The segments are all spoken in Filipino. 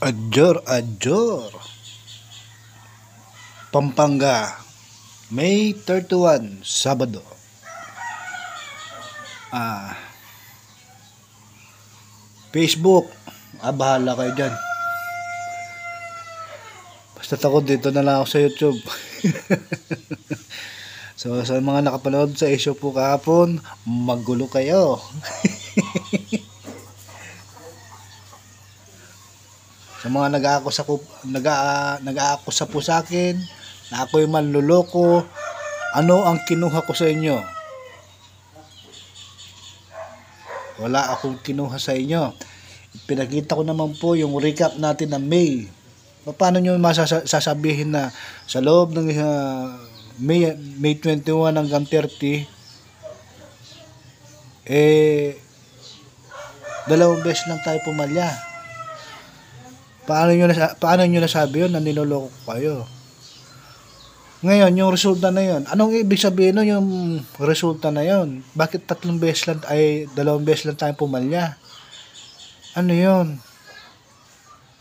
Adjor, Adjor. Pampanga, May 31, Sabado. Facebook, bahala kayo dyan. Basta ako dito na lang ako sa YouTube. So sa mga nakapanood sa issue po kahapon, magulo kayo. Sa mga nag-aakusa po sa akin na ako'y manluloko, ano ang kinuha ko sa inyo? Wala akong kinuha sa inyo. Pinakita ko naman po yung recap natin na May. Paano nyo masasabihin na sa loob ng May 21 hanggang 30 dalawang beses lang tayo pumalya. Paano nyo nasabi yun na niloloko kayo? Ngayon, yung resulta na yun, anong ibig sabihin nun yung resulta na yun? Bakit dalawang beses lang tayo pumalya? Ano yun?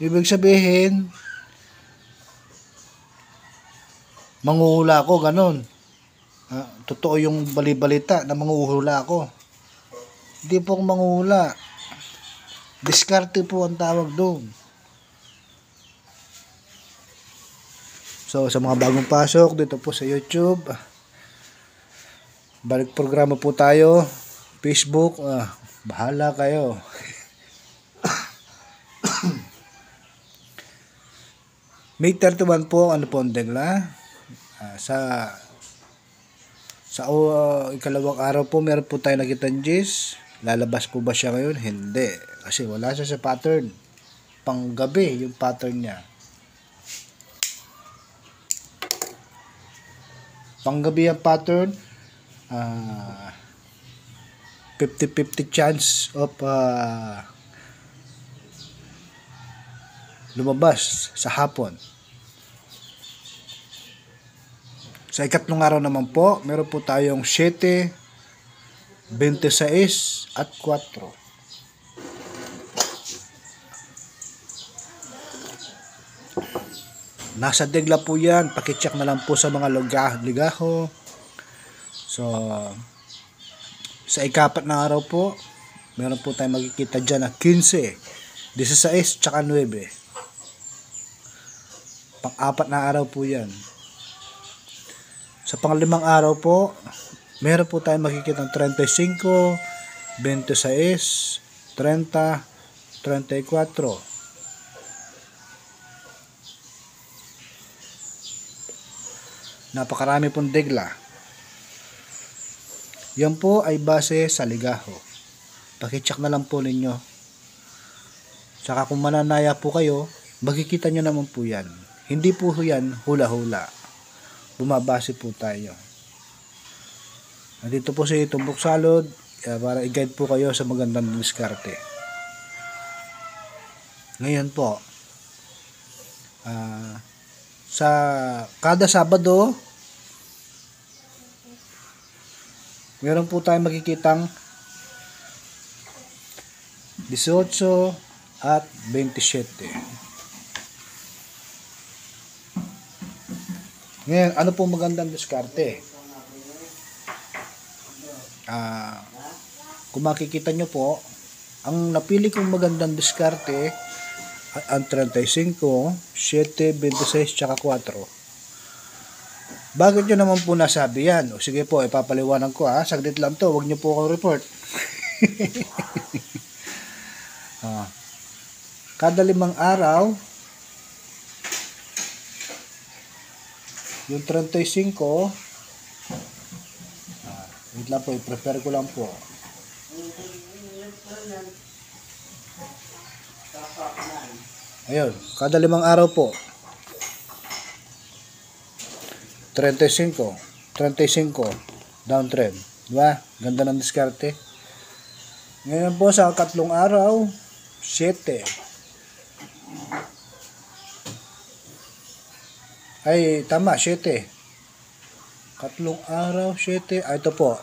Ibig sabihin, manghuhula ako, ganun. Totoo yung balibalita na manghuhula ako. Hindi po akong manghuhula. Diskarte po ang tawag doon. So, sa mga bagong pasok dito po sa YouTube, balik programa po tayo. Facebook, bahala kayo. May 31 po, ano po ang degla? Sa ikalawang araw po, meron po tayo nakitang G's. Lalabas po ba siya ngayon? Hindi. Kasi wala siya sa pattern. Panggabi yung pattern niya. Panggabi ang pattern, 50-50 chance of lumabas sa hapon. Sa ikatlong araw naman po, meron po tayong 7, 26 at 4. Nasa degla po yan. Pakicheck na lang po sa mga ligaho. So, sa ikapat na araw po, meron po tayong makikita dyan na 15, 16, tsaka 9. Pang-apat na araw po yan. Sa pang-limang araw po, meron po tayong makikita ng 35, 26, 30, 34. Napakarami pong degla. Yan po ay base sa ligaho. Pakicheck na lang po ninyo. Saka kung mananaya po kayo, makikita nyo naman po yan. Hindi po yan hula-hula. Bumabase po tayo. Nandito po si Tumbok Salud para i-guide po kayo sa magandang diskarte. Ngayon po, sa kada Sabado, meron po tayong makikitang 18 at 27. Ngayon, ano po magandang diskarte? Kung makikita nyo po, ang napili kong magandang diskarte ang 35, 7, 26, tsaka 4. Bakit nyo naman po nasabi yan? O sige po, ipapaliwanag ko saglit lang to, huwag nyo po akong report. Kada 5 araw, yung 35, wait lang po, i-prepare ko lang po. Ayun, kada 5 araw po. 35, downtrend. Diba? Ganda ng diskarte. Ngayon po sa 3 araw, 7. Ay, tama, 7. 3 araw, 7. Ito po.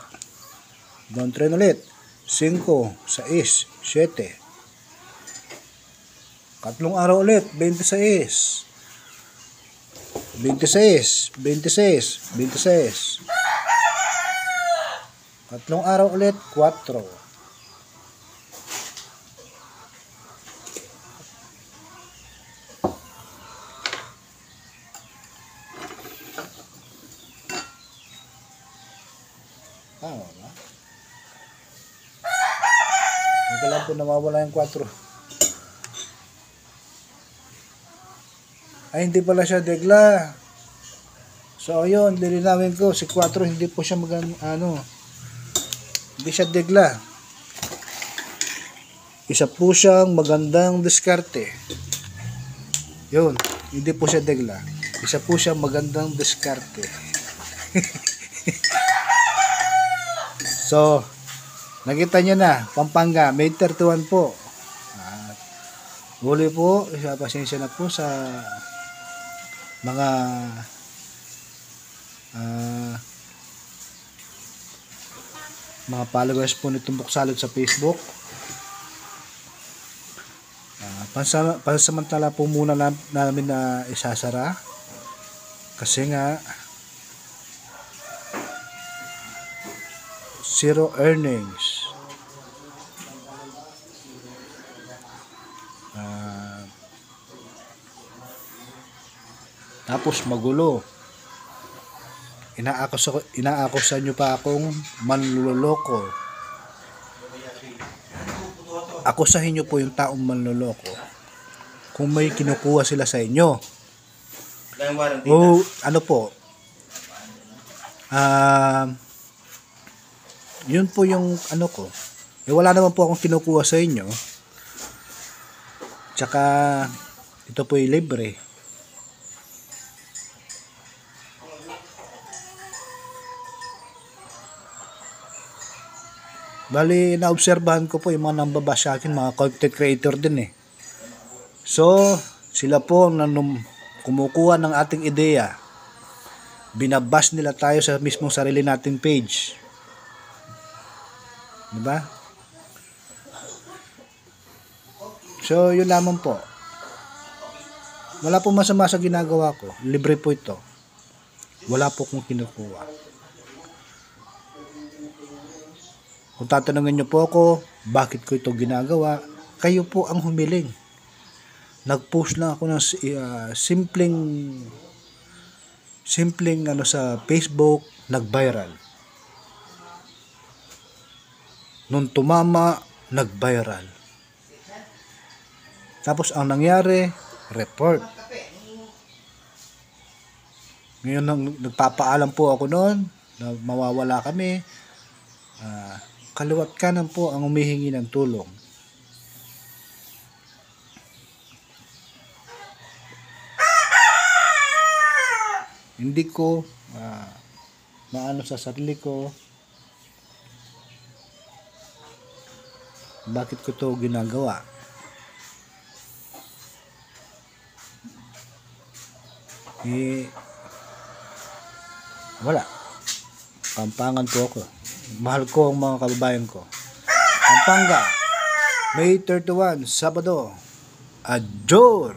Downtrend ulit. 5, 6, 7. Katlong araw ulit, 26. 26, 26, 26. Katlong araw ulit, 4. Tama ba? Hindi lang po nawawala yung 4. Ay, hindi pala siya degla. So, ayun, lilinawin ko. Si 4, hindi po siya hindi siya degla. Isa po siyang magandang diskarte. Yun, hindi po siya degla. Isa po siyang magandang diskarte. So, nakita niyo na, Pampanga, May 31 po. At huli po, pasensya na po sa mga followers po nitong Buksalot sa Facebook. Pansamantala po muna namin na isasara kasi nga zero earnings. Tapos magulo. Inaakusan nyo pa akong manloloko. Akusahin nyo po yung taong manloloko kung may kinukuha sila sa inyo. O ano po, yun po yung ano ko. Wala naman po akong kinukuha sa inyo. Tsaka ito po yung libre. Bali, naobserbahan ko po yung mga nambabash sa akin, mga content creator din eh. So, sila po kumukuha ng ating ideya. Binabash nila tayo sa mismong sarili nating page. Diba? So, yun lamang po. Wala po masama sa ginagawa ko. Libre po ito. Wala po kong kinukuha. Kung tatanungin niyo po ako, bakit ko ito ginagawa, kayo po ang humiling. Nag-post lang ako ng simpleng sa Facebook, nag-viral. Nung tumama, nag-viral. Tapos ang nangyari, report. Ngayon nagpapaalam po ako noon na mawawala kami. Kaliwat kanan po ang humihingi ng tulong. Hindi ko maano sa sarili ko, bakit ko to ginagawa. Wala. Pampangan po ako. Mahal ko ang mga kababayan ko. Pampanga, May 31, Sabado. Adjor!